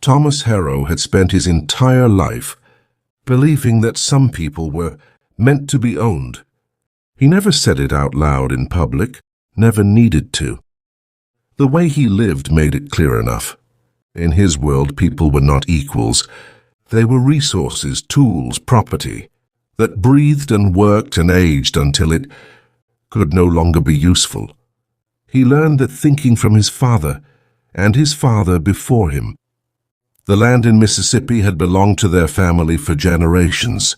Thomas Harrow had spent his entire life believing that some people were meant to be owned. He never said it out loud in public, never needed to. The way he lived made it clear enough. In his world, people were not equals. They were resources, tools, property, that breathed and worked and aged until it could no longer be useful. He learned that thinking from his father and his father before him. The land in Mississippi had belonged to their family for generations,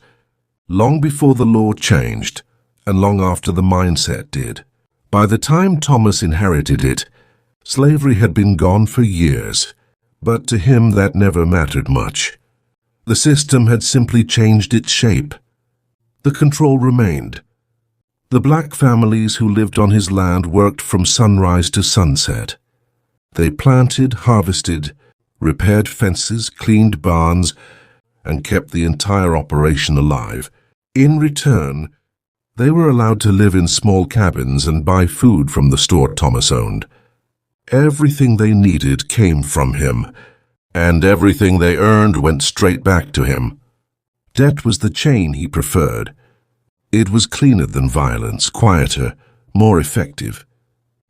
long before the law changed, and long after the mindset did. By the time Thomas inherited it, slavery had been gone for years, but to him that never mattered much. The system had simply changed its shape. The control remained. The black families who lived on his land worked from sunrise to sunset. They planted, harvested, repaired fences, cleaned barns, and kept the entire operation alive. In return, they were allowed to live in small cabins and buy food from the store Thomas owned. Everything they needed came from him, and everything they earned went straight back to him. Debt was the chain he preferred. It was cleaner than violence, quieter, more effective.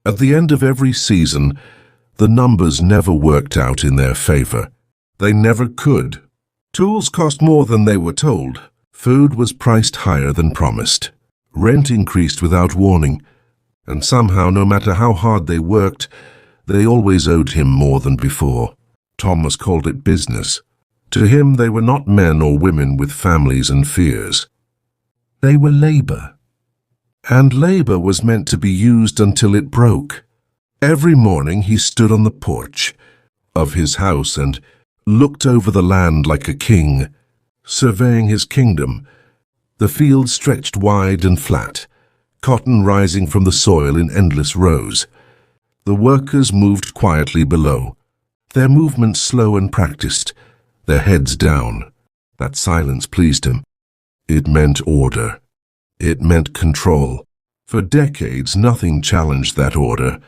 At the end of every season, the numbers never worked out in their favor. They never could. Tools cost more than they were told. Food was priced higher than promised. Rent increased without warning. And somehow, no matter how hard they worked, they always owed him more than before. Thomas called it business. To him, they were not men or women with families and fears. They were labor. And labor was meant to be used until it broke. Every morning he stood on the porch of his house and looked over the land like a king, surveying his kingdom. The fields stretched wide and flat, cotton rising from the soil in endless rows. The workers moved quietly below, their movements slow and practiced, their heads down. That silence pleased him. It meant order. It meant control. For decades, nothing challenged that order.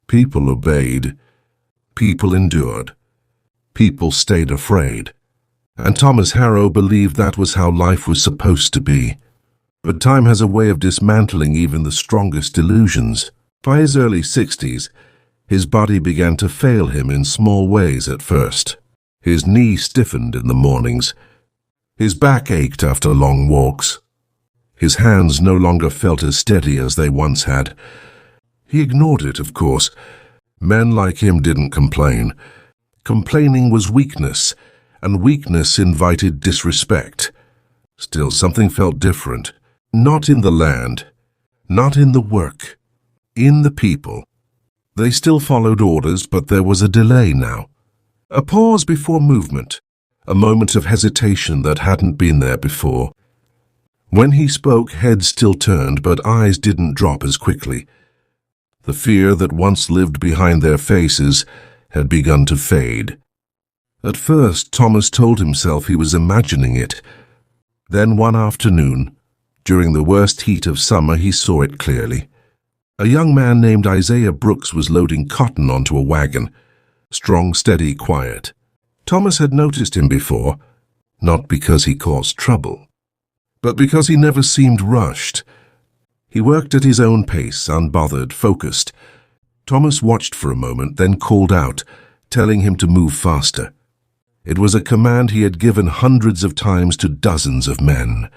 People obeyed. People endured. People stayed afraid. And Thomas Harrow believed that was how life was supposed to be. But time has a way of dismantling even the strongest illusions. By his early 60s, his body began to fail him in small ways at first. His knee stiffened in the mornings. His back ached after long walks. His hands no longer felt as steady as they once had. He ignored it, of course. Men like him didn't complain. Complaining was weakness, and weakness invited disrespect. Still, something felt different. Not in the land, not in the work, in the people. They still followed orders, but there was a delay now. A pause before movement, a moment of hesitation that hadn't been there before. When he spoke, heads still turned, but eyes didn't drop as quickly. The fear that once lived behind their faces had begun to fade. At first, Thomas told himself he was imagining it. Then one afternoon, during the worst heat of summer, he saw it clearly. A young man named Isaiah Brooks was loading cotton onto a wagon. Strong, steady, quiet. Thomas had noticed him before, not because he caused trouble, but because he never seemed rushed. He worked at his own pace, unbothered, focused. Thomas watched for a moment, then called out, telling him to move faster. It was a command he had given hundreds of times to dozens of men.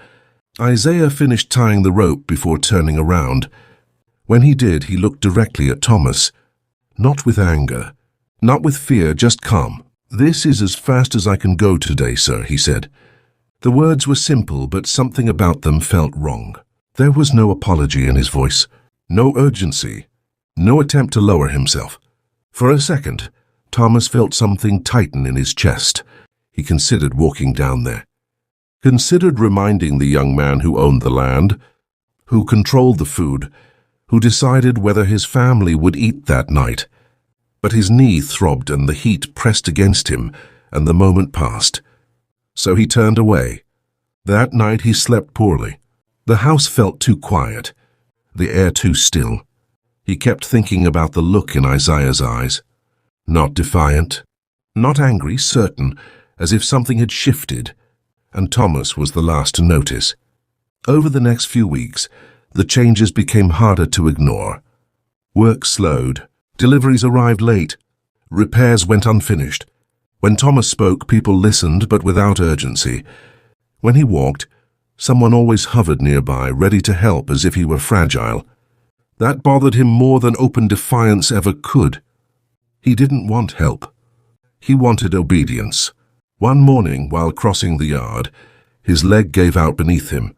Isaiah finished tying the rope before turning around. When he did, he looked directly at Thomas. Not with anger, not with fear, just calm. "This is as fast as I can go today, sir," he said. The words were simple, but something about them felt wrong. There was no apology in his voice, no urgency, no attempt to lower himself. For a second, Thomas felt something tighten in his chest. He considered walking down there. Considered reminding the young man who owned the land, who controlled the food, who decided whether his family would eat that night. But his knee throbbed and the heat pressed against him, and the moment passed. So he turned away. That night he slept poorly. The house felt too quiet, the air too still. He kept thinking about the look in Isaiah's eyes. Not defiant, Not angry, certain, as if something had shifted, and Thomas was the last to notice. Over the next few weeks, the changes became harder to ignore. Work slowed, deliveries arrived late, repairs went unfinished. When Thomas spoke, people listened, but without urgency. When he walked, someone always hovered nearby, ready to help as if he were fragile. That bothered him more than open defiance ever could. He didn't want help. He wanted obedience. One morning, while crossing the yard, his leg gave out beneath him.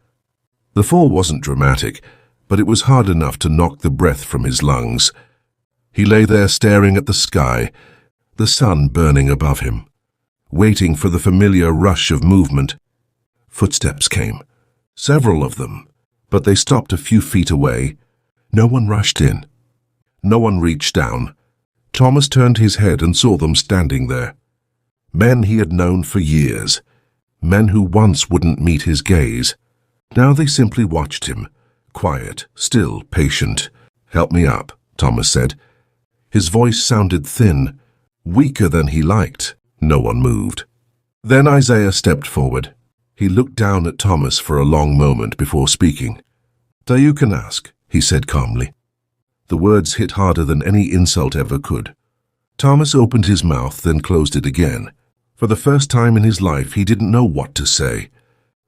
The fall wasn't dramatic, but it was hard enough to knock the breath from his lungs. He lay there staring at the sky, the sun burning above him, waiting for the familiar rush of movement. Footsteps came, several of them, but they stopped a few feet away. No one rushed in. No one reached down. Thomas turned his head and saw them standing there. Men he had known for years, men who once wouldn't meet his gaze. Now they simply watched him, quiet, still, patient. "Help me up," Thomas said. His voice sounded thin, weaker than he liked. No one moved. Then Isaiah stepped forward. He looked down at Thomas for a long moment before speaking. "So you can ask," he said calmly. The words hit harder than any insult ever could. Thomas opened his mouth, then closed it again. For the first time in his life, he didn't know what to say.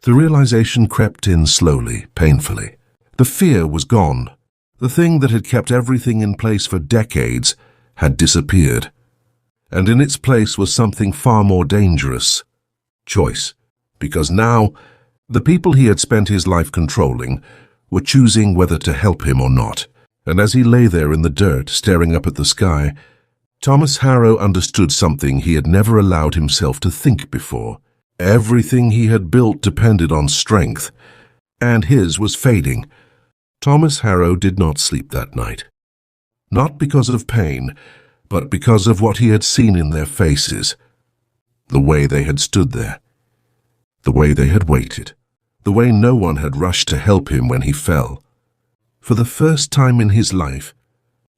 The realization crept in slowly, painfully. The fear was gone. The thing that had kept everything in place for decades had disappeared. And in its place was something far more dangerous. Choice. Because now, the people he had spent his life controlling were choosing whether to help him or not. And as he lay there in the dirt, staring up at the sky, Thomas Harrow understood something he had never allowed himself to think before. Everything he had built depended on strength, and his was fading. Thomas Harrow did not sleep that night. Not because of pain, but because of what he had seen in their faces. The way they had stood there. The way they had waited. The way no one had rushed to help him when he fell. For the first time in his life,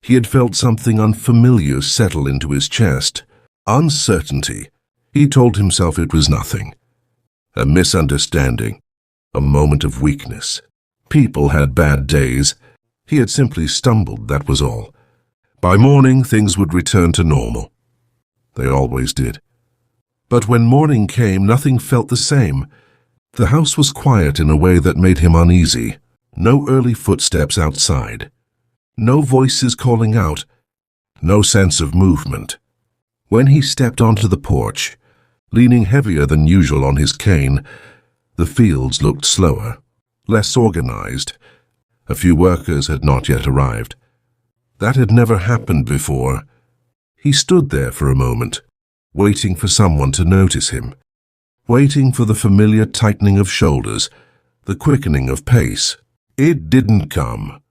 he had felt something unfamiliar settle into his chest. Uncertainty. He told himself it was nothing. A misunderstanding. A moment of weakness. People had bad days. He had simply stumbled, that was all. By morning, things would return to normal. They always did. But when morning came, nothing felt the same. The house was quiet in a way that made him uneasy. No early footsteps outside. No voices calling out. No sense of movement. When he stepped onto the porch, leaning heavier than usual on his cane, the fields looked slower, less organized. A few workers had not yet arrived. That had never happened before. He stood there for a moment, waiting for someone to notice him, waiting for the familiar tightening of shoulders, the quickening of pace. It didn't come.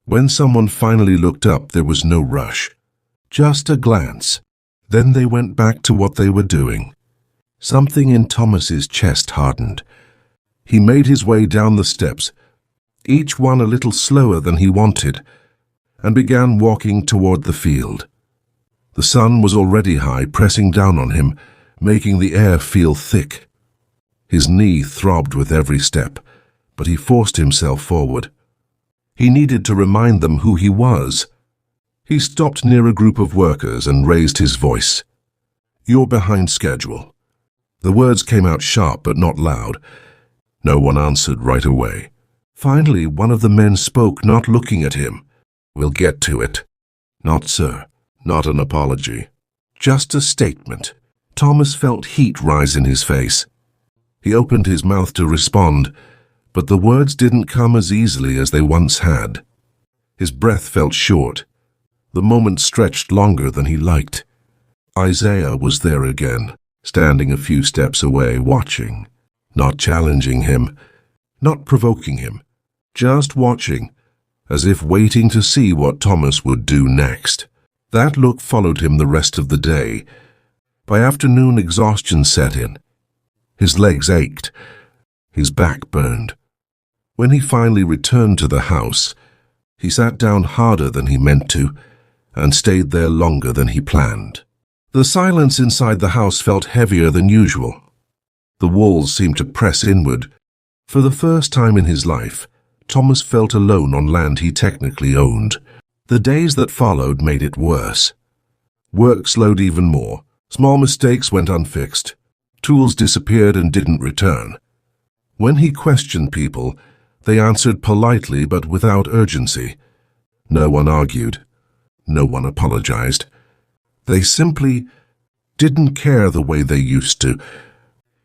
When someone finally looked up, there was no rush. Just a glance. Then they went back to what they were doing. Something in Thomas's chest hardened. He made his way down the steps, each one a little slower than he wanted, and began walking toward the field. The sun was already high, pressing down on him, making the air feel thick. His knee throbbed with every step, but he forced himself forward. He needed to remind them who he was. He stopped near a group of workers and raised his voice. "You're behind schedule." The words came out sharp but not loud. No one answered right away. Finally, one of the men spoke, not looking at him. "We'll get to it." "Not, sir." Not an apology. Just a statement. Thomas felt heat rise in his face. He opened his mouth to respond, but the words didn't come as easily as they once had. His breath felt short. The moment stretched longer than he liked. Isaiah was there again, standing a few steps away, watching, not challenging him, not provoking him, just watching, as if waiting to see what Thomas would do next. That look followed him the rest of the day. By afternoon, exhaustion set in. His legs ached. His back burned. When he finally returned to the house, he sat down harder than he meant to, and stayed there longer than he planned. The silence inside the house felt heavier than usual. The walls seemed to press inward. For the first time in his life, Thomas felt alone on land he technically owned. The days that followed made it worse. Work slowed even more. Small mistakes went unfixed. Tools disappeared and didn't return. When he questioned people, they answered politely but without urgency. No one argued. No one apologized. They simply didn't care the way they used to.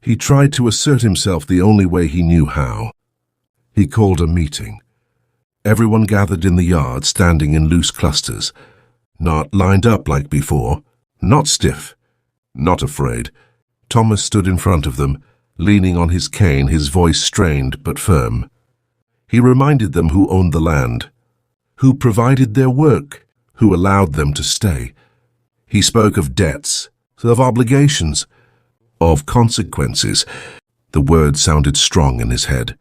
He tried to assert himself the only way he knew how. He called a meeting. Everyone gathered in the yard, standing in loose clusters. Not lined up like before, not stiff, not afraid. Thomas stood in front of them, leaning on his cane, his voice strained but firm. He reminded them who owned the land, who provided their work, who allowed them to stay. He spoke of debts, of obligations, of consequences. The words sounded strong in his head.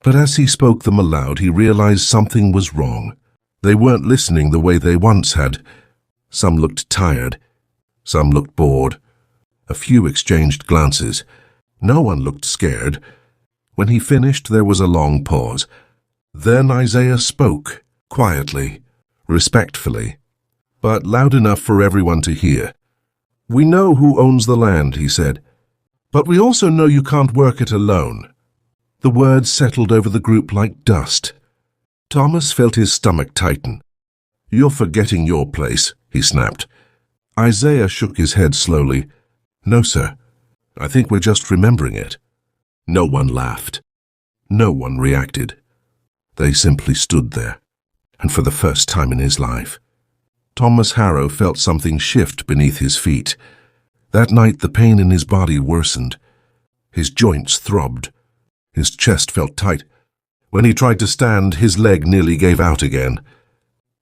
But as he spoke them aloud, he realized something was wrong. They weren't listening the way they once had. Some looked tired. Some looked bored. A few exchanged glances. No one looked scared. When he finished, there was a long pause. Then Isaiah spoke, quietly, respectfully, but loud enough for everyone to hear. "We know who owns the land," he said, "but we also know you can't work it alone." The words settled over the group like dust. Thomas felt his stomach tighten. "You're forgetting your place," he snapped. Isaiah shook his head slowly. "No, sir. I think we're just remembering it." No one laughed. No one reacted. They simply stood there, and for the first time in his life, Thomas Harrow felt something shift beneath his feet. That night the pain in his body worsened. His joints throbbed. His chest felt tight. When he tried to stand, his leg nearly gave out again.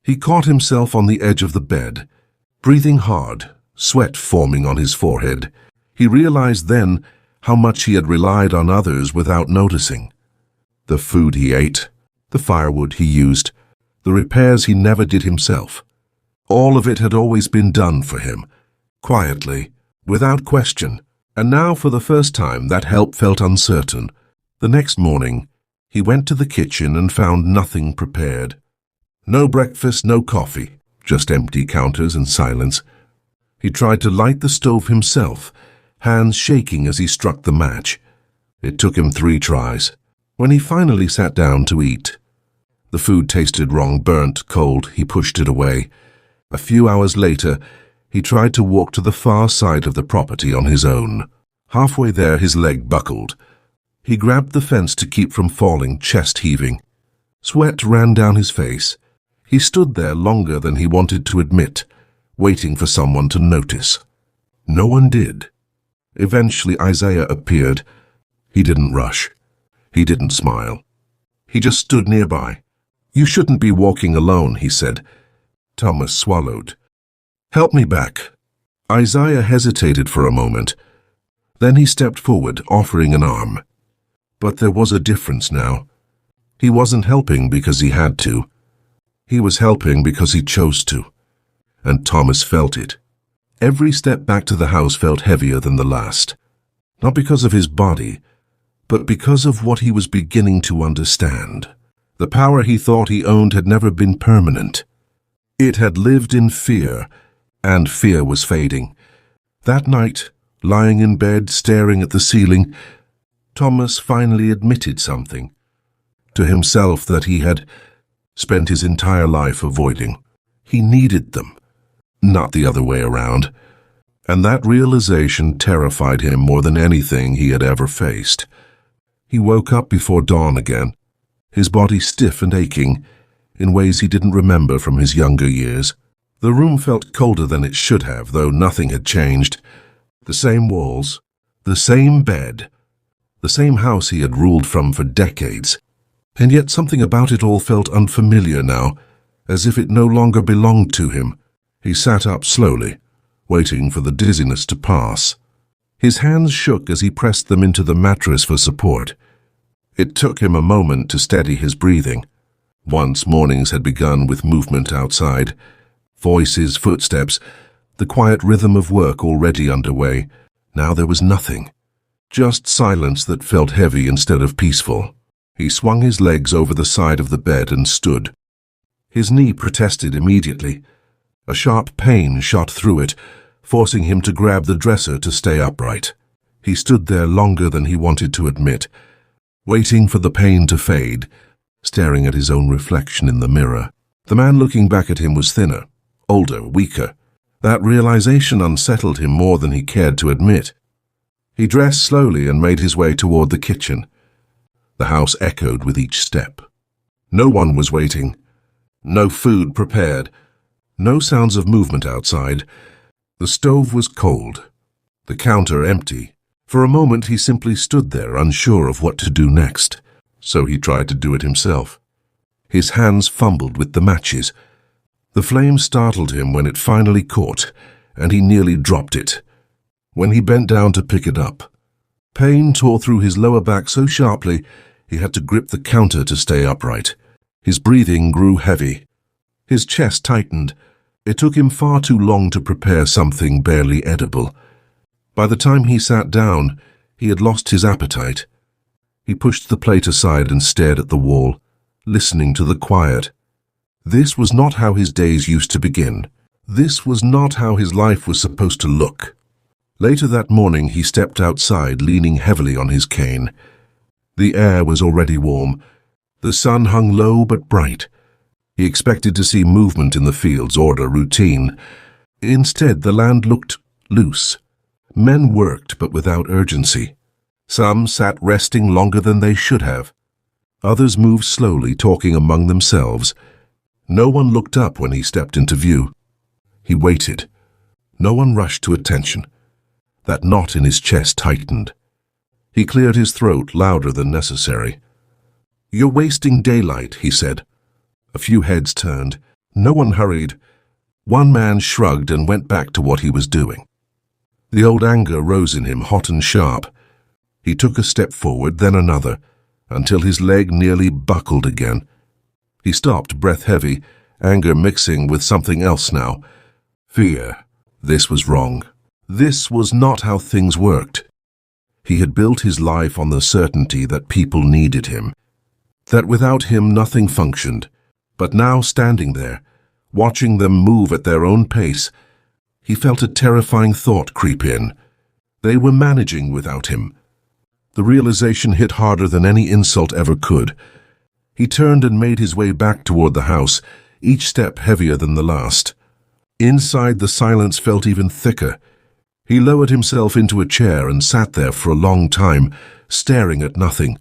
He caught himself on the edge of the bed, breathing hard, sweat forming on his forehead. He realized then how much he had relied on others without noticing. The food he ate, the firewood he used, the repairs he never did himself. All of it had always been done for him, quietly, without question, and now for the first time that help felt uncertain. The next morning, he went to the kitchen and found nothing prepared. No breakfast, no coffee, just empty counters and silence. He tried to light the stove himself, hands shaking as he struck the match. It took him 3 tries. When he finally sat down to eat, the food tasted wrong, burnt, cold. He pushed it away. A few hours later, he tried to walk to the far side of the property on his own. Halfway there, his leg buckled. He grabbed the fence to keep from falling, chest heaving. Sweat ran down his face. He stood there longer than he wanted to admit, waiting for someone to notice. No one did. Eventually Isaiah appeared. He didn't rush. He didn't smile. He just stood nearby. "You shouldn't be walking alone," he said. Thomas swallowed. "Help me back." Isaiah hesitated for a moment. Then he stepped forward, offering an arm. But there was a difference now. He wasn't helping because he had to. He was helping because he chose to. And Thomas felt it. Every step back to the house felt heavier than the last. Not because of his body, but because of what he was beginning to understand. The power he thought he owned had never been permanent. It had lived in fear, and fear was fading. That night, lying in bed, staring at the ceiling, Thomas finally admitted something to himself that he had spent his entire life avoiding. He needed them, not the other way around. And that realization terrified him more than anything he had ever faced. He woke up before dawn again, his body stiff and aching, in ways he didn't remember from his younger years. The room felt colder than it should have, though nothing had changed. The same walls, the same bed, the same house he had ruled from for decades. And yet something about it all felt unfamiliar now, as if it no longer belonged to him. He sat up slowly, waiting for the dizziness to pass. His hands shook as he pressed them into the mattress for support. It took him a moment to steady his breathing. Once mornings had begun with movement outside. Voices, footsteps. the quiet rhythm of work already underway. Now there was nothing, just silence that felt heavy instead of peaceful. He swung his legs over the side of the bed and stood. His knee protested immediately. A sharp pain shot through it, forcing him to grab the dresser to stay upright. He stood there longer than he wanted to admit, waiting for the pain to fade, staring at his own reflection in the mirror. The man looking back at him was thinner, older, weaker. That realization unsettled him more than he cared to admit. He dressed slowly and made his way toward the kitchen. The house echoed with each step. No one was waiting. No food prepared. No sounds of movement outside. The stove was cold. The counter empty. For a moment he simply stood there, unsure of what to do next. So he tried to do it himself. His hands fumbled with the matches. The flame startled him when it finally caught, and he nearly dropped it. When he bent down to pick it up, pain tore through his lower back so sharply he had to grip the counter to stay upright. His breathing grew heavy. His chest tightened. It took him far too long to prepare something barely edible. By the time he sat down, he had lost his appetite. He pushed the plate aside and stared at the wall, listening to the quiet. This was not how his days used to begin. This was not how his life was supposed to look. Later that morning, he stepped outside, leaning heavily on his cane. The air was already warm. The sun hung low but bright. He expected to see movement in the fields, order, routine. Instead, the land looked loose. Men worked, but without urgency. Some sat resting longer than they should have. Others moved slowly, talking among themselves. No one looked up when he stepped into view. He waited. No one rushed to attention. That knot in his chest tightened. He cleared his throat louder than necessary. "You're wasting daylight," he said. A few heads turned. No one hurried. One man shrugged and went back to what he was doing. The old anger rose in him, hot and sharp. He took a step forward, then another, until his leg nearly buckled again. He stopped, breath heavy, anger mixing with something else now. Fear. This was wrong. This was not how things worked. He had built his life on the certainty that people needed him, that without him nothing functioned. But now, standing there, watching them move at their own pace, he felt a terrifying thought creep in. They were managing without him. The realization hit harder than any insult ever could. He turned and made his way back toward the house, each step heavier than the last. Inside, the silence felt even thicker. He lowered himself into a chair and sat there for a long time, staring at nothing.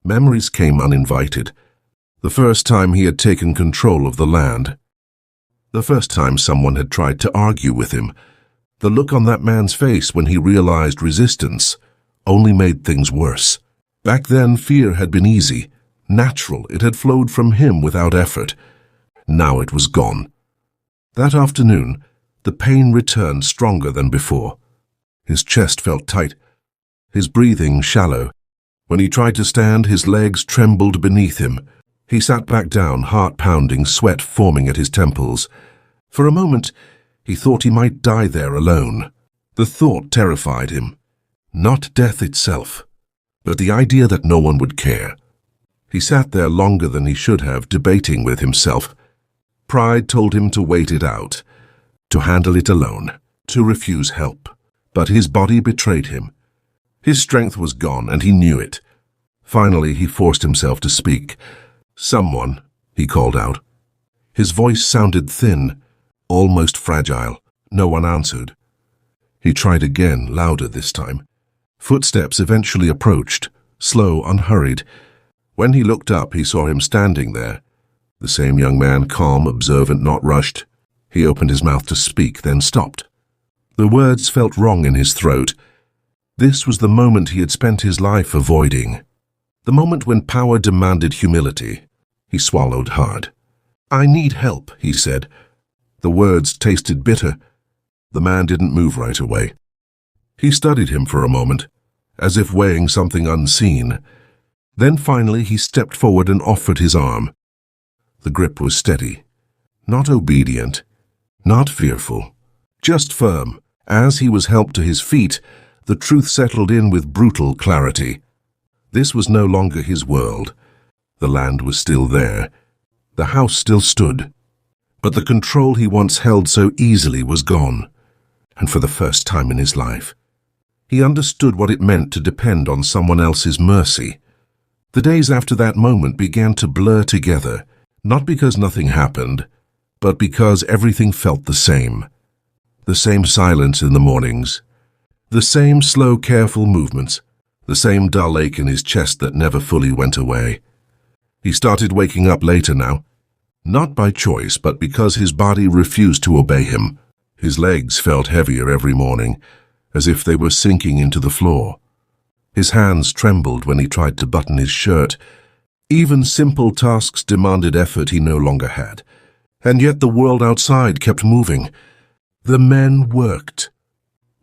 Memories came uninvited. The first time he had taken control of the land. The first time someone had tried to argue with him. The look on that man's face when he realized resistance only made things worse. Back then, fear had been easy, natural. It had flowed from him without effort. Now it was gone. That afternoon, the pain returned stronger than before. His chest felt tight, his breathing shallow. When he tried to stand, his legs trembled beneath him. He sat back down, heart pounding, sweat forming at his temples. For a moment, he thought he might die there alone. The thought terrified him. Not death itself, but the idea that no one would care. He sat there longer than he should have, debating with himself. Pride told him to wait it out, to handle it alone, to refuse help. But his body betrayed him. His strength was gone, and he knew it. Finally, he forced himself to speak. "Someone," he called out. His voice sounded thin, almost fragile. No one answered. He tried again, louder this time. Footsteps eventually approached, slow, unhurried. When he looked up, he saw him standing there. The same young man, calm, observant, not rushed. He opened his mouth to speak, then stopped. The words felt wrong in his throat. This was the moment he had spent his life avoiding. The moment when power demanded humility. He swallowed hard. "I need help," he said. The words tasted bitter. The man didn't move right away. He studied him for a moment, as if weighing something unseen. Then finally he stepped forward and offered his arm. The grip was steady, not obedient, not fearful, just firm. As he was helped to his feet, the truth settled in with brutal clarity. This was no longer his world. The land was still there. The house still stood. But the control he once held so easily was gone. And for the first time in his life, he understood what it meant to depend on someone else's mercy. The days after that moment began to blur together, not because nothing happened, but because everything felt the same. The same silence in the mornings, the same slow, careful movements, the same dull ache in his chest that never fully went away. He started waking up later now, not by choice, but because his body refused to obey him. His legs felt heavier every morning, as if they were sinking into the floor. His hands trembled when he tried to button his shirt. Even simple tasks demanded effort he no longer had. And yet the world outside kept moving. The men worked.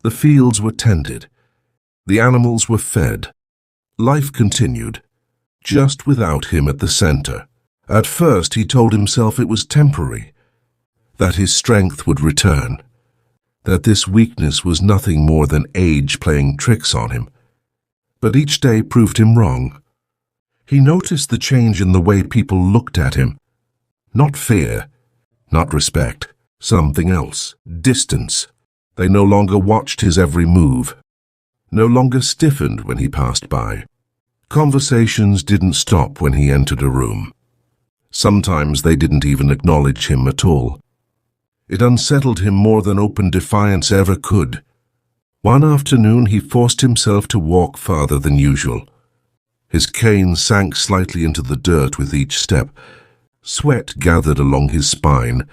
The fields were tended. The animals were fed. Life continued, just without him at the center. At first he told himself it was temporary, that his strength would return, that this weakness was nothing more than age playing tricks on him. But each day proved him wrong. He noticed the change in the way people looked at him. Not fear, not respect, something else, distance. They no longer watched his every move, no longer stiffened when he passed by. Conversations didn't stop when he entered a room. Sometimes they didn't even acknowledge him at all. It unsettled him more than open defiance ever could. One afternoon he forced himself to walk farther than usual. His cane sank slightly into the dirt with each step. Sweat gathered along his spine.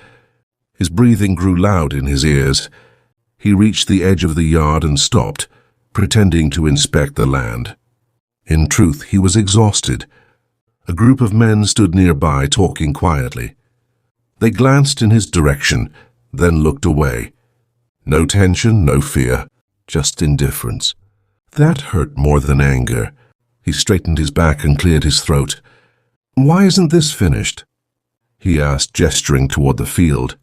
His breathing grew loud in his ears. He reached the edge of the yard and stopped, pretending to inspect the land. In truth, he was exhausted. A group of men stood nearby, talking quietly. They glanced in his direction, then looked away. No tension, no fear, just indifference. That hurt more than anger. He straightened his back and cleared his throat. "Why isn't this finished?" he asked, gesturing toward the field.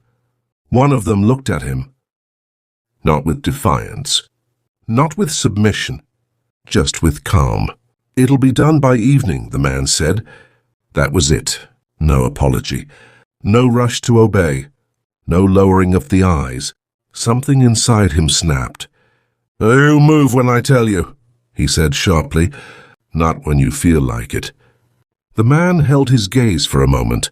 One of them looked at him. Not with defiance, not with submission, just with calm. "It'll be done by evening," the man said. That was it. No apology. No rush to obey. No lowering of the eyes. Something inside him snapped. "You move when I tell you," he said sharply. "Not when you feel like it." The man held his gaze for a moment.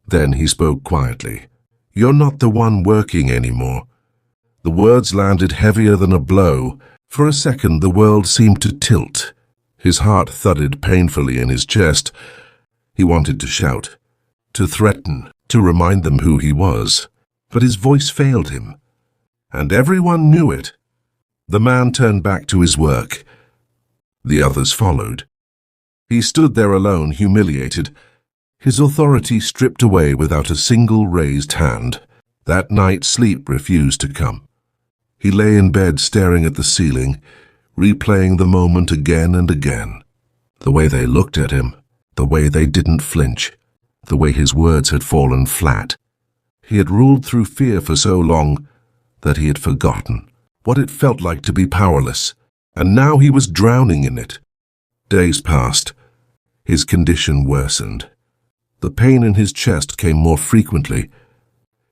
Then he spoke quietly. "You're not the one working anymore." The words landed heavier than a blow. For a second the world seemed to tilt. His heart thudded painfully in his chest. He wanted to shout, to threaten, to remind them who he was. But his voice failed him. And everyone knew it. The man turned back to his work. The others followed. He stood there alone, humiliated, his authority stripped away without a single raised hand. That night sleep refused to come. He lay in bed staring at the ceiling, replaying the moment again and again. The way they looked at him, the way they didn't flinch, the way his words had fallen flat. He had ruled through fear for so long that he had forgotten what it felt like to be powerless, and now he was drowning in it. Days passed. His condition worsened. The pain in his chest came more frequently.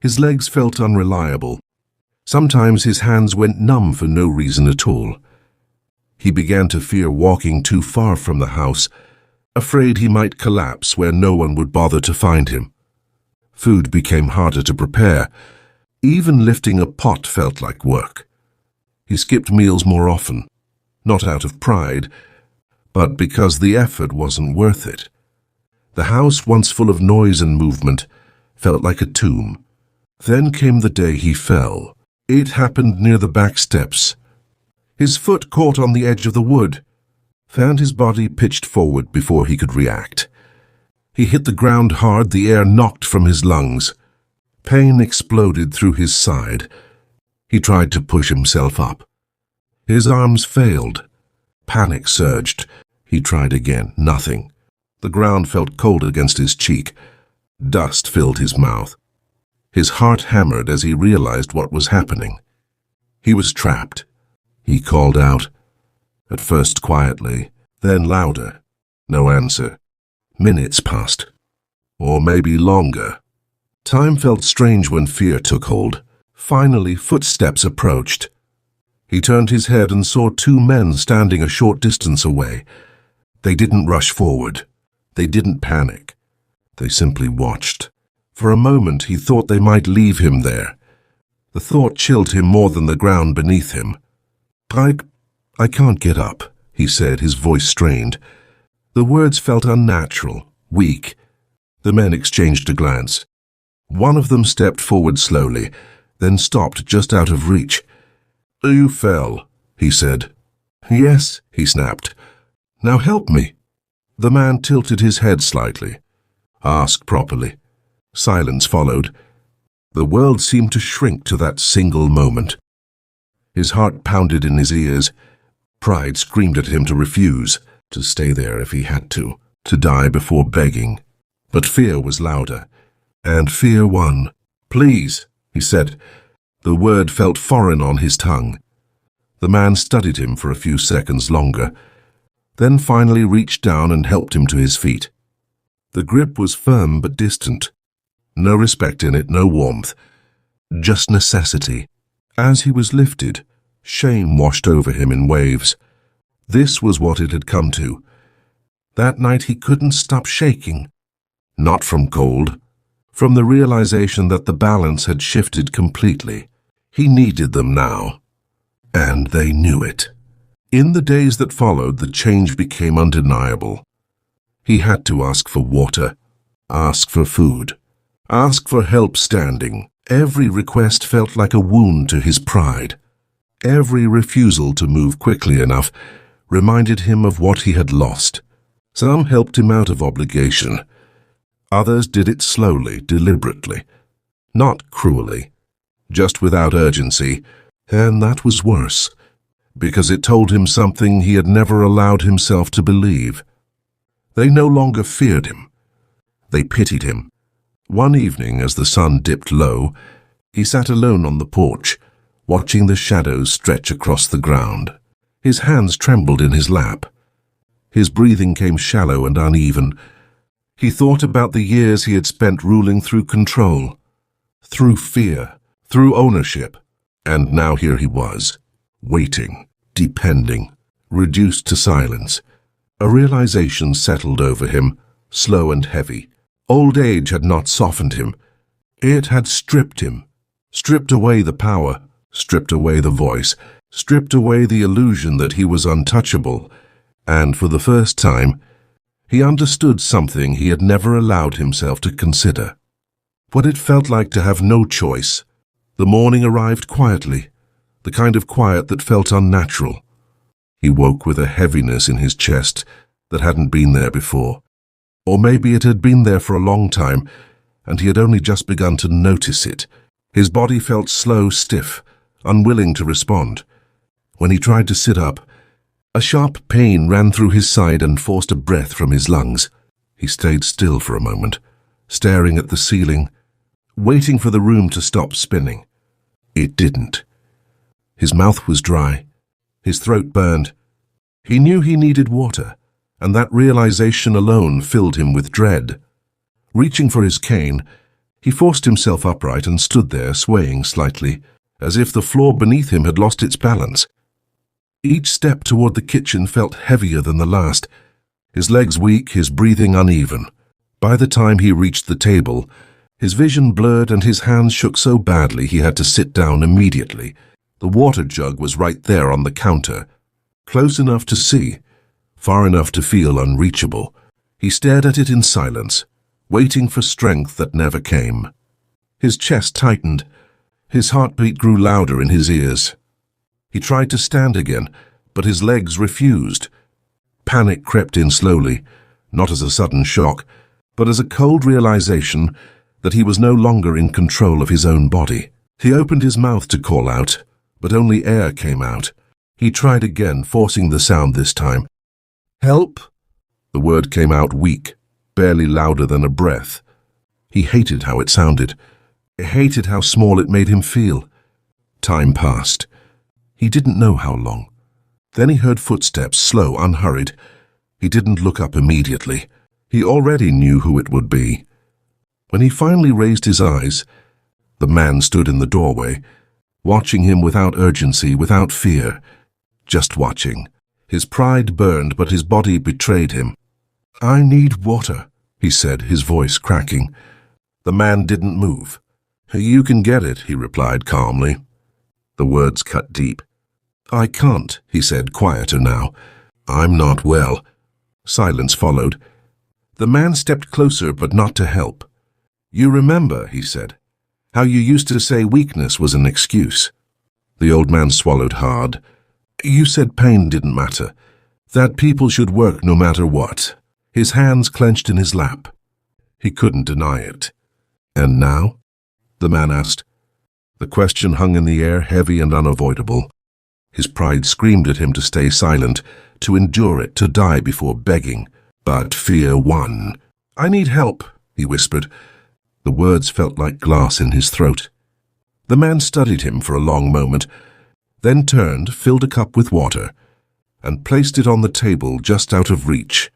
His legs felt unreliable. Sometimes his hands went numb for no reason at all. He began to fear walking too far from the house, afraid he might collapse where no one would bother to find him. Food became harder to prepare. Even lifting a pot felt like work. He skipped meals more often, not out of pride, but because the effort wasn't worth it. The house, once full of noise and movement, felt like a tomb. Then came the day he fell. It happened near the back steps. His foot caught on the edge of the wood, found his body pitched forward before he could react. He hit the ground hard, the air knocked from his lungs. Pain exploded through his side. He tried to push himself up. His arms failed. Panic surged. He tried again. Nothing. The ground felt cold against his cheek. Dust filled his mouth. His heart hammered as he realized what was happening. He was trapped. He called out, at first quietly, then louder. No answer. Minutes passed. Or maybe longer. Time felt strange when fear took hold. Finally, footsteps approached. He turned his head and saw two men standing a short distance away. They didn't rush forward. They didn't panic. They simply watched. For a moment, he thought they might leave him there. The thought chilled him more than the ground beneath him. I can't get up, he said, his voice strained. The words felt unnatural, weak. The men exchanged a glance. One of them stepped forward slowly, then stopped just out of reach. You fell, he said. Yes, he snapped. Now help me. The man tilted his head slightly. Ask properly. Silence followed. The world seemed to shrink to that single moment. His heart pounded in his ears. Pride screamed at him to refuse, to stay there if he had to die before begging. But fear was louder, and fear won. Please, he said. The word felt foreign on his tongue. The man studied him for a few seconds longer, then finally reached down and helped him to his feet. The grip was firm but distant. No respect in it, no warmth. Just necessity. As he was lifted, shame washed over him in waves. This was what it had come to. That night he couldn't stop shaking. Not from cold, from the realization that the balance had shifted completely. He needed them now. And they knew it. In the days that followed, the change became undeniable. He had to ask for water, ask for food, ask for help standing. Every request felt like a wound to his pride. Every refusal to move quickly enough reminded him of what he had lost. Some helped him out of obligation. Others did it slowly, deliberately, not cruelly, just without urgency, and that was worse, because it told him something he had never allowed himself to believe. They no longer feared him. They pitied him. One evening, as the sun dipped low, he sat alone on the porch, watching the shadows stretch across the ground. His hands trembled in his lap. His breathing came shallow and uneven. He thought about the years he had spent ruling through control, through fear, through ownership. And now here he was, waiting, depending, reduced to silence. A realization settled over him, slow and heavy. Old age had not softened him. It had stripped him, stripped away the power, stripped away the voice, stripped away the illusion that he was untouchable, and for the first time, he understood something he had never allowed himself to consider. What it felt like to have no choice. The morning arrived quietly, the kind of quiet that felt unnatural. He woke with a heaviness in his chest that hadn't been there before. Or maybe it had been there for a long time, and he had only just begun to notice it. His body felt slow, stiff, unwilling to respond. When he tried to sit up, a sharp pain ran through his side and forced a breath from his lungs. He stayed still for a moment, staring at the ceiling, waiting for the room to stop spinning. It didn't. His mouth was dry. His throat burned. He knew he needed water, and that realization alone filled him with dread. Reaching for his cane, he forced himself upright and stood there, swaying slightly, as if the floor beneath him had lost its balance. Each step toward the kitchen felt heavier than the last, his legs weak, his breathing uneven. By the time he reached the table, his vision blurred and his hands shook so badly he had to sit down immediately. The water jug was right there on the counter, close enough to see, far enough to feel unreachable. He stared at it in silence, waiting for strength that never came. His chest tightened. His heartbeat grew louder in his ears. He tried to stand again, but his legs refused. Panic crept in slowly, not as a sudden shock, but as a cold realization that he was no longer in control of his own body. He opened his mouth to call out, but only air came out. He tried again, forcing the sound this time. "Help!" The word came out weak, barely louder than a breath. He hated how it sounded. He hated how small it made him feel. Time passed. He didn't know how long. Then he heard footsteps, slow, unhurried. He didn't look up immediately. He already knew who it would be. When he finally raised his eyes, the man stood in the doorway, watching him without urgency, without fear, just watching. His pride burned, but his body betrayed him. "I need water," he said, his voice cracking. The man didn't move. "You can get it," he replied calmly. The words cut deep. "I can't," he said, quieter now. "I'm not well." Silence followed. The man stepped closer, but not to help. "You remember," he said, "how you used to say weakness was an excuse?" The old man swallowed hard. "You said pain didn't matter, that people should work no matter what." His hands clenched in his lap. He couldn't deny it. "And now?" the man asked. The question hung in the air, heavy and unavoidable. His pride screamed at him to stay silent, to endure it, to die before begging. But fear won. "I need help," he whispered. The words felt like glass in his throat. The man studied him for a long moment, then turned, filled a cup with water, and placed it on the table just out of reach.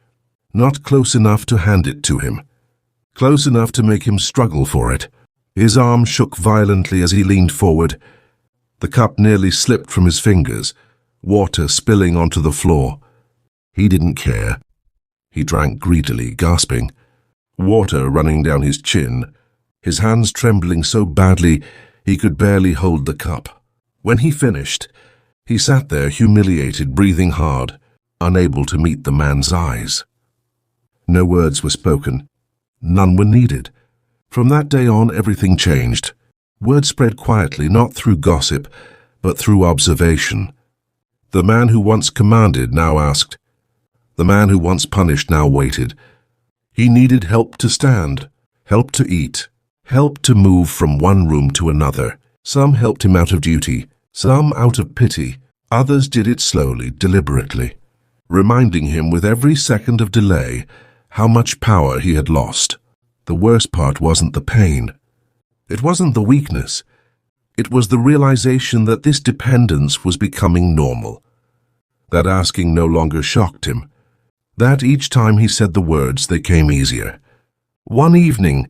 Not close enough to hand it to him. Close enough to make him struggle for it. His arm shook violently as he leaned forward. The cup nearly slipped from his fingers, water spilling onto the floor. He didn't care. He drank greedily, gasping, water running down his chin, his hands trembling so badly he could barely hold the cup. When he finished, he sat there humiliated, breathing hard, unable to meet the man's eyes. No words were spoken. None were needed. From that day on, everything changed. Word spread quietly, not through gossip, but through observation. The man who once commanded now asked. The man who once punished now waited. He needed help to stand, help to eat, help to move from one room to another. Some helped him out of duty, some out of pity. Others did it slowly, deliberately, reminding him with every second of delay how much power he had lost. The worst part wasn't the pain. It wasn't the weakness. It was the realization that this dependence was becoming normal. That asking no longer shocked him. That each time he said the words, they came easier. One evening,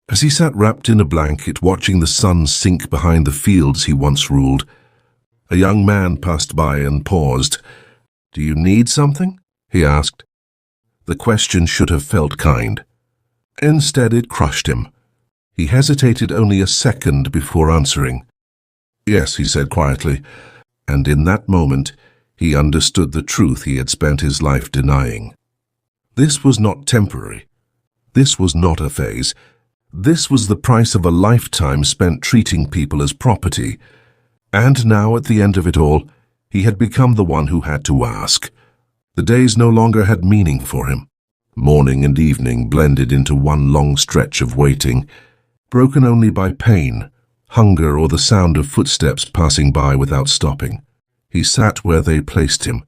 as he sat wrapped in a blanket watching the sun sink behind the fields he once ruled, a young man passed by and paused. "Do you need something?" he asked. The question should have felt kind. Instead, it crushed him. He hesitated only a second before answering. "Yes," he said quietly, and in that moment he understood the truth he had spent his life denying. This was not temporary. This was not a phase. This was the price of a lifetime spent treating people as property. And now, at the end of it all, he had become the one who had to ask. The days no longer had meaning for him. Morning and evening blended into one long stretch of waiting, broken only by pain, hunger, or the sound of footsteps passing by without stopping. He sat where they placed him,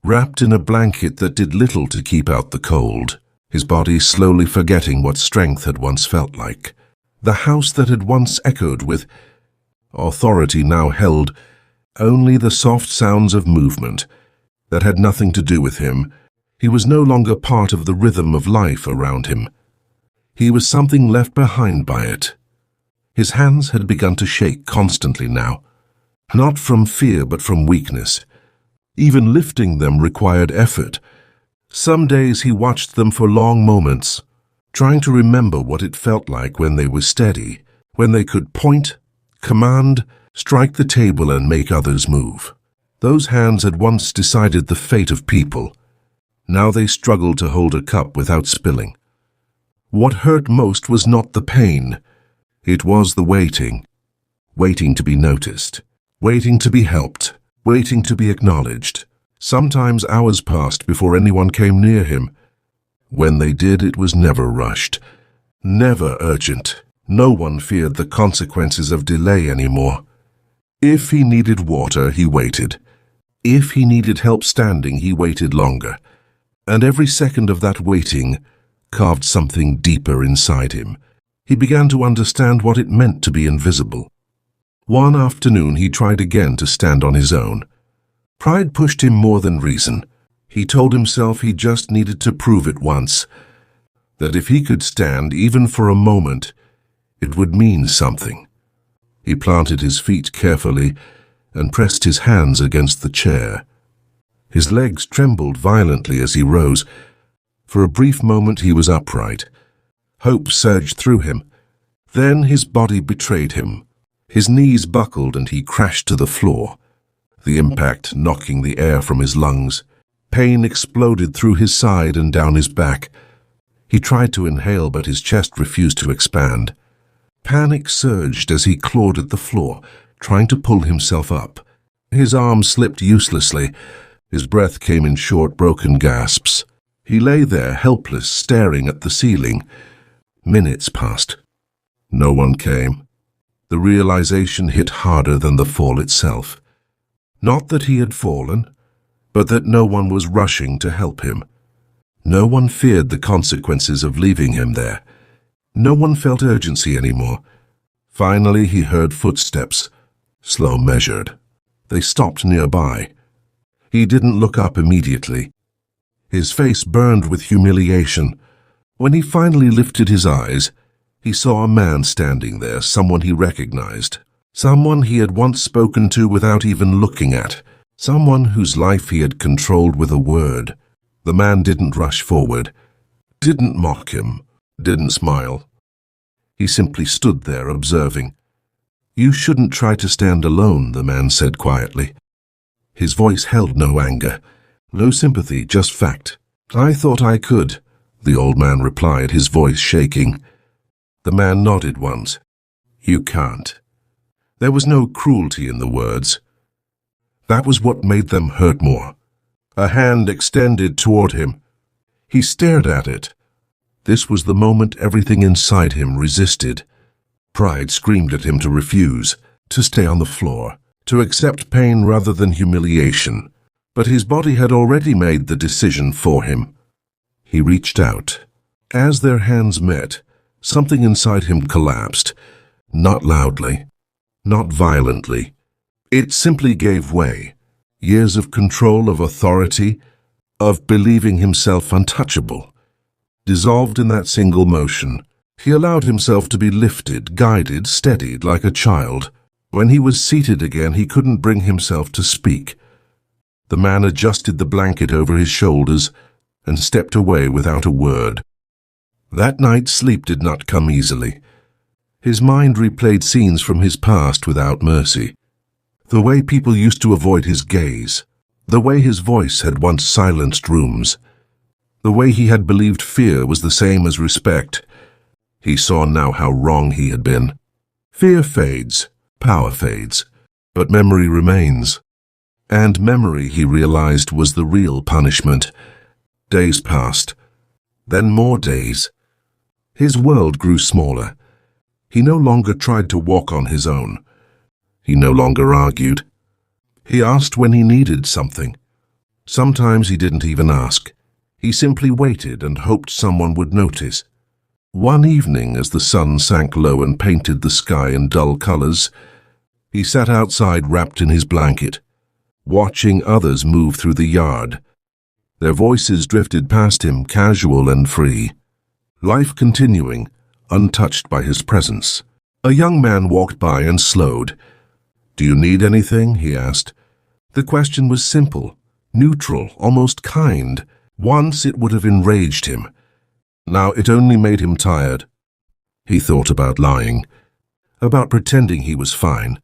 wrapped in a blanket that did little to keep out the cold, his body slowly forgetting what strength had once felt like. The house that had once echoed with authority now held only the soft sounds of movement that had nothing to do with him. He was no longer part of the rhythm of life around him. He was something left behind by it. His hands had begun to shake constantly now, not from fear but from weakness. Even lifting them required effort. Some days he watched them for long moments, trying to remember what it felt like when they were steady, when they could point, command, strike the table and make others move. Those hands had once decided the fate of people. Now they struggled to hold a cup without spilling. What hurt most was not the pain. It was the waiting. Waiting to be noticed. Waiting to be helped. Waiting to be acknowledged. Sometimes hours passed before anyone came near him. When they did, it was never rushed. Never urgent. No one feared the consequences of delay anymore. If he needed water, he waited. If he needed help standing, he waited longer. And every second of that waiting carved something deeper inside him. He began to understand what it meant to be invisible, One afternoon he tried again to stand on his own. Pride pushed him more than reason. He told himself he just needed to prove it once, that if he could stand even for a moment, it would mean something. He planted his feet carefully and pressed his hands against the chair. His legs trembled violently as he rose. For a brief moment he was upright. Hope surged through him. Then his body betrayed him. His knees buckled and he crashed to the floor, the impact knocking the air from his lungs. Pain exploded through his side and down his back. He tried to inhale, but his chest refused to expand. Panic surged as he clawed at the floor, trying to pull himself up. His arms slipped uselessly. His breath came in short, broken gasps. He lay there, helpless, staring at the ceiling. Minutes passed. No one came. The realization hit harder than the fall itself. Not that he had fallen, but that no one was rushing to help him. No one feared the consequences of leaving him there. No one felt urgency anymore. Finally, he heard footsteps, slow, measured. They stopped nearby. He didn't look up immediately. His face burned with humiliation. When he finally lifted his eyes, he saw a man standing there, someone he recognized. Someone he had once spoken to without even looking at. Someone whose life he had controlled with a word. The man didn't rush forward, didn't mock him, didn't smile. He simply stood there observing. "You shouldn't try to stand alone," the man said quietly. His voice held no anger, no sympathy, just fact. "I thought I could," the old man replied, his voice shaking. The man nodded once. "You can't." There was no cruelty in the words. That was what made them hurt more. A hand extended toward him. He stared at it. This was the moment everything inside him resisted. Pride screamed at him to refuse, to stay on the floor, to accept pain rather than humiliation. But his body had already made the decision for him. He reached out. As their hands met, something inside him collapsed, not loudly, not violently. It simply gave way. Years of control, of authority, of believing himself untouchable, dissolved in that single motion. He allowed himself to be lifted, guided, steadied like a child. When he was seated again, he couldn't bring himself to speak. The man adjusted the blanket over his shoulders and stepped away without a word. That night, sleep did not come easily. His mind replayed scenes from his past without mercy. The way people used to avoid his gaze, the way his voice had once silenced rooms, the way he had believed fear was the same as respect. He saw now how wrong he had been. Fear fades, power fades, but memory remains. And memory, he realized, was the real punishment. Days passed, then more days. His world grew smaller. He no longer tried to walk on his own. He no longer argued. He asked when he needed something. Sometimes he didn't even ask. He simply waited and hoped someone would notice. One evening, as the sun sank low and painted the sky in dull colors, he sat outside wrapped in his blanket, watching others move through the yard. Their voices drifted past him, casual and free. Life continuing, untouched by his presence. A young man walked by and slowed. "Do you need anything?" he asked. The question was simple, neutral, almost kind. Once it would have enraged him. Now it only made him tired. He thought about lying, about pretending he was fine,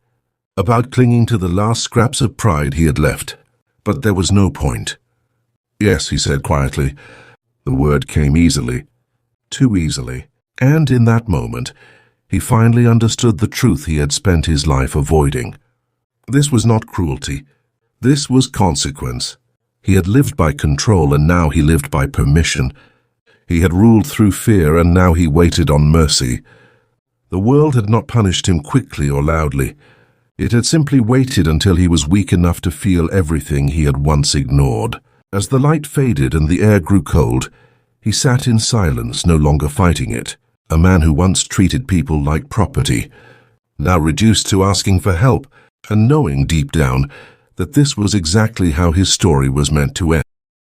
about clinging to the last scraps of pride he had left. But there was no point. "Yes," he said quietly. The word came easily, too easily. And in that moment, he finally understood the truth he had spent his life avoiding. This was not cruelty. This was consequence. He had lived by control, and now he lived by permission. He had ruled through fear, and now he waited on mercy. The world had not punished him quickly or loudly. It had simply waited until he was weak enough to feel everything he had once ignored. As the light faded and the air grew cold, he sat in silence, no longer fighting it. A man who once treated people like property. now reduced to asking for help and knowing deep down that this was exactly how his story was meant to end.